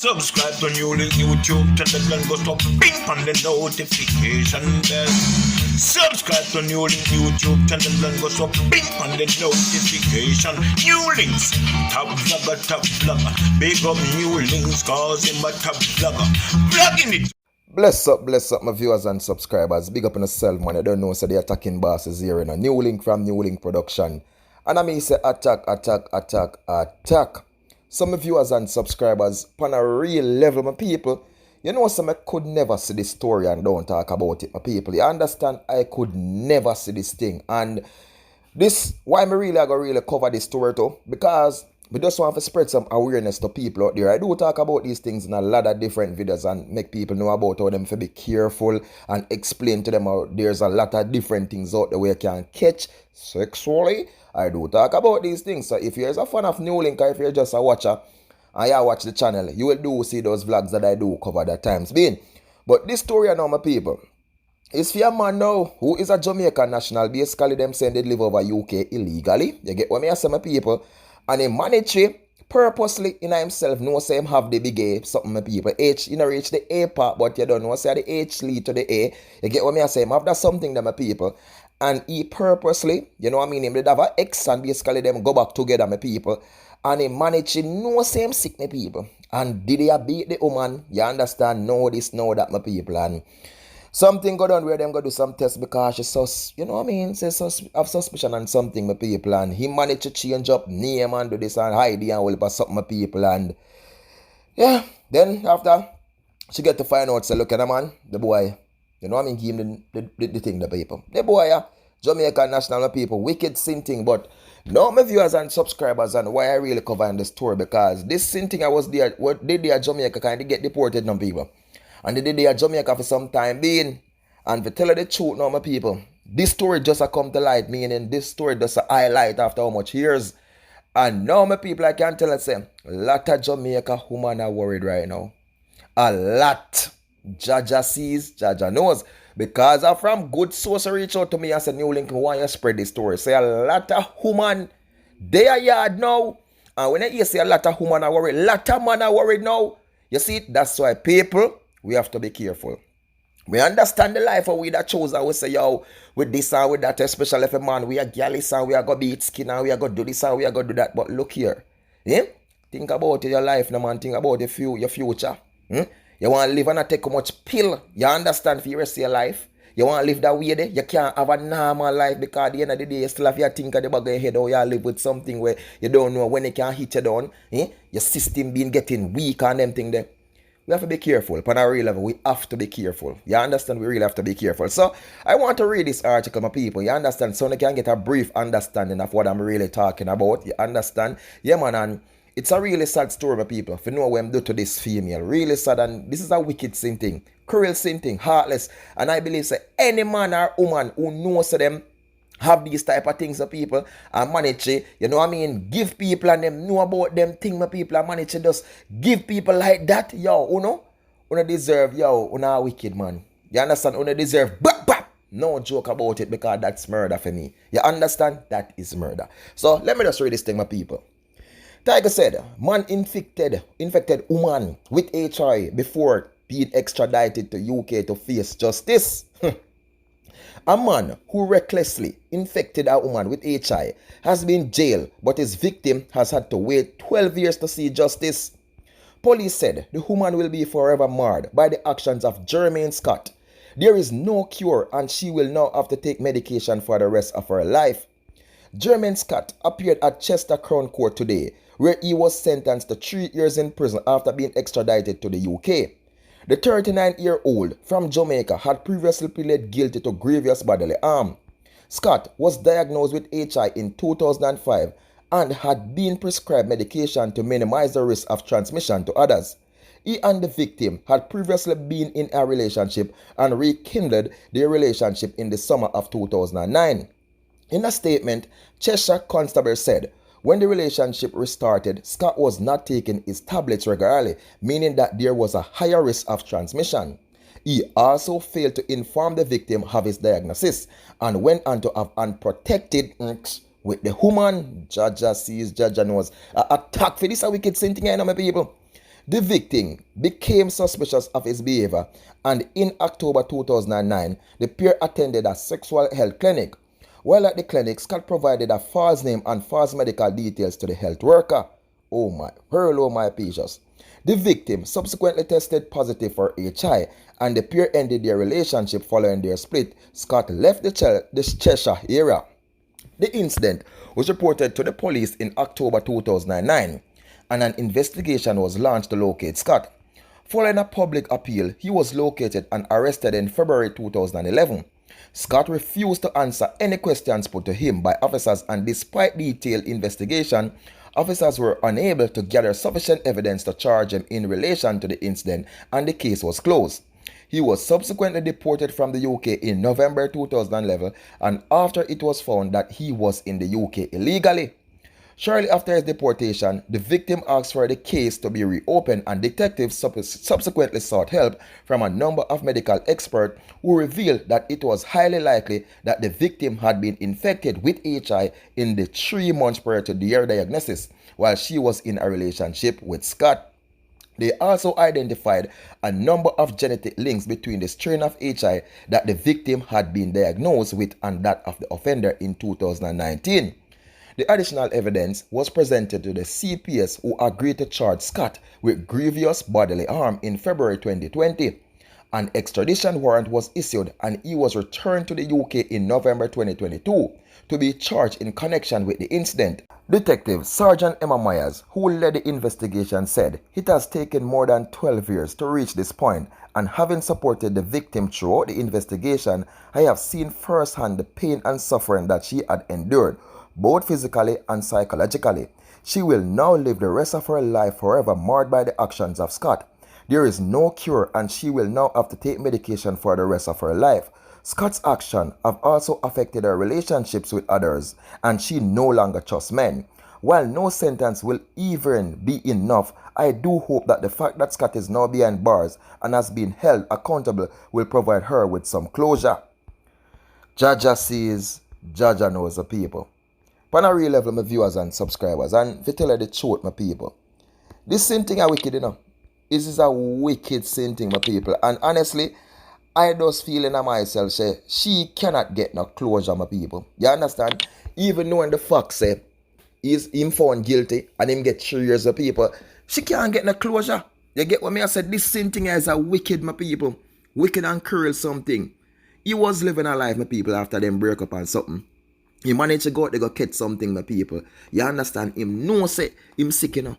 Subscribe to NEWLINK YouTube channel and go stop ping on the notification bell. Subscribe to NEWLINK YouTube channel and go stop ping on the notification. NEWLINKs, top vlogger. Big up NEWLINKs cause him a top vlogger. Vlogging it. Bless up my viewers and subscribers. Big up on yourself, man. I don't know, so the attacking boss is here in a NEWLINK from NEWLINK Production. And I mean say attack. Some viewers and subscribers, on a real level, my people, you know some I could never see this story and don't talk about it, my people. You understand? I could never see this thing. And this, why I really cover this story too? Because we just want to spread some awareness to people out there. I do talk about these things in a lot of different videos and make people know about how them to be careful and explain to them how there's a lot of different things out there where you can catch sexually. I do talk about these things. So if you're a fan of NEWLINK or if you're just a watcher and you watch the channel, you will do see those vlogs that I do cover that times being. But this story now, my people, is for a man now who is a Jamaican national. Basically, them saying they live over UK illegally. You get what me I say, my people? And he managed purposely in himself, no say him have the big A, something my people. H, you know, reach the A part, but you don't know, say the H lead to the A. You get what me I say? Him have that something that my people. And he purposely, you know what I mean, him did have an X and basically them go back together, my people. And he managed no same sick, my people. And did he beat the woman? You understand? Know this, know that, my people. And something go down where them go do some tests because she's you know what I mean, have suspicion on something, my people. And he managed to change up name and do this and hide and all about something, my people. And yeah, then after she get to find out, say, look at the man, the boy, you know what I mean, give him the thing, the people. The boy, Jamaican national people, wicked sin thing. But now my viewers and subscribers and why I really covering the story, because this sin thing I was there, what they did Jamaica kind of get deported now, people. And they did there Jamaica for some time being. And to tell you the truth now, my people, this story just a come to light, meaning this story just a highlight after how much years. And now, my people, I can tell you, say, a lot of Jamaica women are worried right now. A lot. Jaja sees, Jaja knows. Because I'm from good source reach out to me and said, NEWLINK, why you spread this story? Say a lot of women, they are yard now. And when you say a lot of women are worried, a lot of men are worried now. You see, that's why people, we have to be careful. We understand the life of we that chose and we say, yo, with this and with that, especially if a man, we are gallus and we are going to beat skin and we are going to do this and we are going to do that. But look here, think about your life, no man, think about your future. You want to live and not take much pill. You understand for the rest of your life. You want to live that way there. You can't have a normal life because at the end of the day, you still have your think of the back of your head or you live with something where you don't know when it can hit you down. Your system being getting weak and them thing there. We have to be careful. On a real level, we have to be careful. You understand? We really have to be careful. So, I want to read this article, my people. You understand? So you can get a brief understanding of what I'm really talking about. You understand? Yeah, man, and it's a really sad story, my people. If you know what I'm doing to this female. Really sad, and this is a wicked sin thing. Cruel sin thing. Heartless. And I believe say any man or woman who knows them have these type of things, people, and manage it, you know what I mean, give people and them know about them thing, my people, and manage it, just give people like that, yo, you deserve, a wicked man. You understand? You deserve, no joke about it, because that's murder for me. You understand? That is murder. So, let me just read this thing, my people. Tiger said, man infected woman with HIV before being extradited to UK to face justice. A man who recklessly infected a woman with HIV has been jailed, but his victim has had to wait 12 years to see justice. Police said the woman will be forever marred by the actions of Jermaine Scott. There is no cure and she will now have to take medication for the rest of her life. Jermaine Scott appeared at Chester Crown Court today, where he was sentenced to 3 years in prison after being extradited to the UK. The 39-year-old from Jamaica had previously pleaded guilty to grievous bodily harm. Scott was diagnosed with HIV in 2005 and had been prescribed medication to minimize the risk of transmission to others. He and the victim had previously been in a relationship and rekindled their relationship in the summer of 2009. In a statement, Cheshire Constable said, when the relationship restarted, Scott was not taking his tablets regularly, meaning that there was a higher risk of transmission. He also failed to inform the victim of his diagnosis and went on to have unprotected with the woman. Jaja sees, Jaja knows. Attack for this a wicked sin thing, my people. The victim became suspicious of his behavior, and in October 2009, the pair attended a sexual health clinic. While at the clinic, Scott provided a false name and false medical details to the health worker. Oh my patience. The victim subsequently tested positive for HI, and the pair ended their relationship following their split. Scott left the Cheshire area. The incident was reported to the police in October 2009, and an investigation was launched to locate Scott. Following a public appeal, he was located and arrested in February 2011. Scott refused to answer any questions put to him by officers, and despite detailed investigation, officers were unable to gather sufficient evidence to charge him in relation to the incident, and the case was closed. He was subsequently deported from the UK in November 2011, and after it was found that he was in the UK illegally. Shortly after his deportation, the victim asked for the case to be reopened, and detectives subsequently sought help from a number of medical experts who revealed that it was highly likely that the victim had been infected with HI in the 3 months prior to their diagnosis, while she was in a relationship with Scott. They also identified a number of genetic links between the strain of HI that the victim had been diagnosed with and that of the offender in 2019. The additional evidence was presented to the CPS, who agreed to charge Scott with grievous bodily harm in February 2020. An extradition warrant was issued, and he was returned to the UK in November 2022 to be charged in connection with the incident. Detective Sergeant Emma Myers, who led the investigation, said, "It has taken more than 12 years to reach this point, and having supported the victim throughout the investigation, I have seen firsthand the pain and suffering that she had endured, both physically and psychologically. She will now live the rest of her life forever marred by the actions of Scott. There is no cure, and she will now have to take medication for the rest of her life. Scott's actions have also affected her relationships with others, and she no longer trusts men. While no sentence will even be enough, I do hope that the fact that Scott is now behind bars and has been held accountable will provide her with some closure." Jaja sees, Jaja knows the people. On a real level, my viewers and subscribers, and if you tell you the truth, my people, this sin thing is wicked, you know. This is a wicked sin thing, my people. And honestly, I just feel in myself, say, she cannot get no closure, my people. You understand? Even knowing the fact, say, he's him found guilty and him get 3 years of people, she can't get no closure. You get what me I said? This sin thing is a wicked, my people. Wicked and cruel something. He was living a life, my people, after them break up and something. He managed to go out, they go catch something, my people. You understand? Him know say him sick, you know.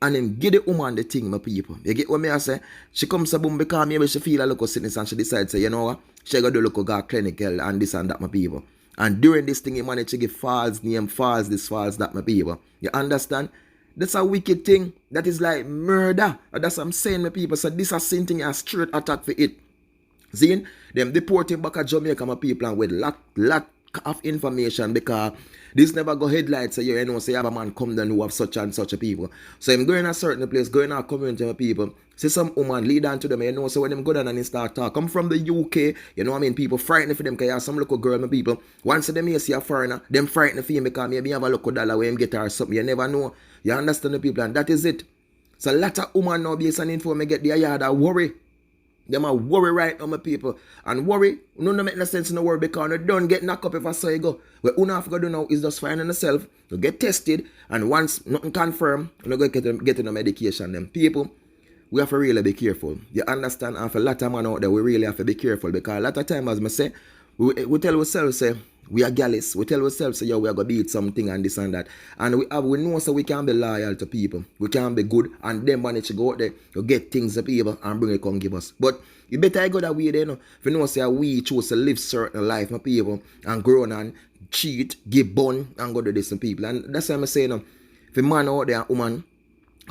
And him give the woman the thing, my people. You get what me I say? She comes to boom because maybe she feel a local sickness and she decides, say, you know what? She go do local go clinical and this and that, my people. And during this thing, he managed to give false name, false this, false that, my people. You understand? That's a wicked thing. That is like murder. And that's what I'm saying, my people. So this is a sin thing, a straight attack for it. See? Them deport him back at Jamaica, my people, and with lot of information, because this never go headlights say, you know, say you have a man come down who have such and such a people. So him going a certain place, going a community of people, see some woman lead on to them, you know, so when them go down and they start talk, come from the UK, you know what I mean, people frightened for them, because you have some local girl, my people, once them here see a foreigner, them frightened for him because maybe you have a local dollar where him get her something, you never know, you understand the people, and that is it. So a lot of woman now based on info, me get their yard a worry. Them a worry right now, my people. And worry, no make no sense in the world, because you don't get knocked up if I say you go. What you have to do now is just find yourself, to get tested, and once nothing confirmed, you go get in the medication. Them people, we have to really be careful. You understand? And for a lot of man out there, we really have to be careful, because a lot of time, as I say, we tell ourselves, say, we are gallus. We tell ourselves, say, yo, we are going to beat something and this and that. And we know, so we can be loyal to people. We can be good, and then manage to go out there, to get things to people and bring it, come give us. But you better go that way there, you know. If you know, say, we choose to live certain life, my people, and grow on and cheat, give bun, and go to this and people. And that's why I'm saying, if a man out there, woman,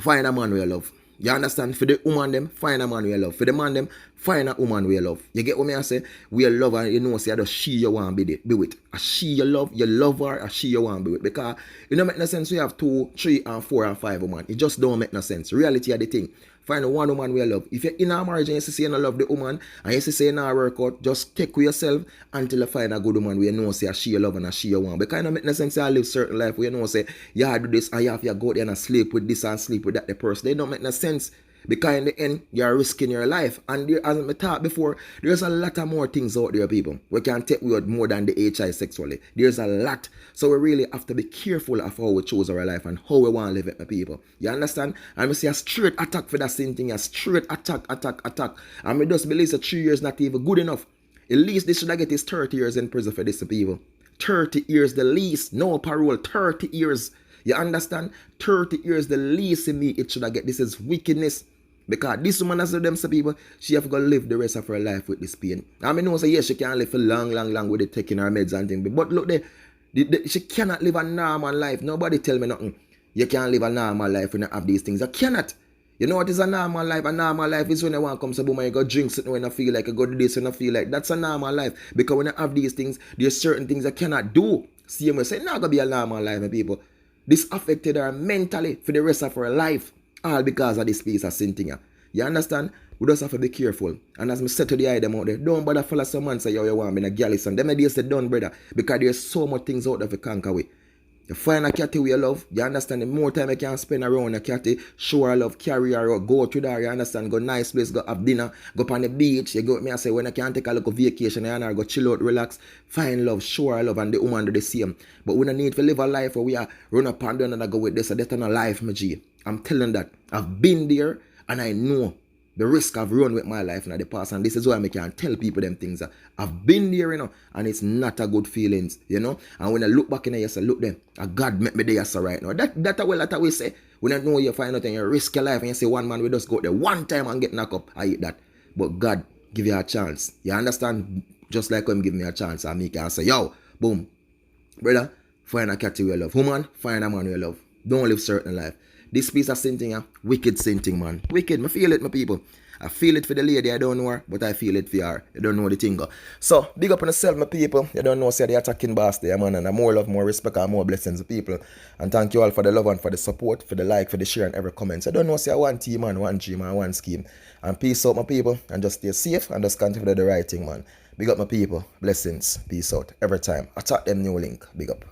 find a man we love. You understand? For the woman them, find a man we love. For the man them, find a woman we love. You get what me I say? We love her, you know, say that she you want to be with. A she you love her, a she you want to be with. Because it don't make no sense we have 2, 3, and 4, and 5 women. It just don't make no sense. Reality of the thing. Find one woman we love. If you're in a marriage and you say you don't love the woman, and you say you don't work out, just take with yourself until you find a good woman where you know say a she you love and a she you want. Because it don't make no sense you live certain life where you know say you have to do this and you have to go there and sleep with this and sleep with that the person. They don't make no sense. Because in the end, you're risking your life. And there, as I talked before, there's a lot of more things out there, people. We can take with more than the HI sexually. There's a lot. So we really have to be careful of how we choose our life and how we want to live it, my people. You understand? And we see a straight attack for that same thing. A straight attack. And we just believe that 3 years not even good enough. At least they should get his 30 years in prison for this, people. 30 years the least. No parole. 30 years. You understand? 30 years the least in me it should get. This is wickedness. Because this woman, as them say people, she have to live the rest of her life with this pain. I mean, no say yes, she can live for long with it taking her meds and things. But look there, she cannot live a normal life. Nobody tell me nothing. You can't live a normal life when you have these things. You cannot. You know what is a normal life? A normal life is when you want to come to boom and you go drink something when you feel like you go do this when you feel like. That's a normal life. Because when you have these things, there's certain things you cannot do. See me say, not going to be a normal life, my people. This affected her mentally for the rest of her life. All because of this piece of sin thing. You understand? We just have to be careful. And as I said to the eye them out there, don't bother follow someone say, yo, you want me in a gallus. And them ideas say, don't, brother. Because there's so much things out there to conquer with. You find a catty we you love, you understand, the more time you can spend around a catty, show her love, carry her out, go to there, you understand, go nice place, go have dinner, go up on the beach, you go with me, I say, when I can take a little vacation, you go chill out, relax, find love, show her love, and the woman do the same. But we don't need to live a life where we are run up and down and I go with this, so that's not a life, my G. I'm telling that. I've been there, and I know the risk I've run with my life in the past, and this is why I can tell people them things. I've been there, you know, and it's not a good feelings, you know. And when I look back in there, I say, look them, God make me there so right now. That we say. When I know you find out and you risk your life and you say one man will just go there one time and get knocked up. I hate that. But God give you a chance. You understand? Just like him give me a chance, and me can say, yo, boom, brother, find a cat you love. Woman, find a man you love. Don't live certain life. This piece of sin thing, wicked sin thing, man. Wicked. I feel it, my people. I feel it for the lady, I don't know her, but I feel it for her. You don't know the thing. So, big up on yourself, my people. You don't know, say the attacking boss there, man. And more love, more respect, and more blessings, people. And thank you all for the love and for the support, for the like, for the share, and every comment. So, I don't know, say one team, man, one dream, and one scheme. And peace out, my people. And just stay safe and just continue to do the right thing, man. Big up, my people. Blessings. Peace out. Every time. Attack them NEWLINK. Big up.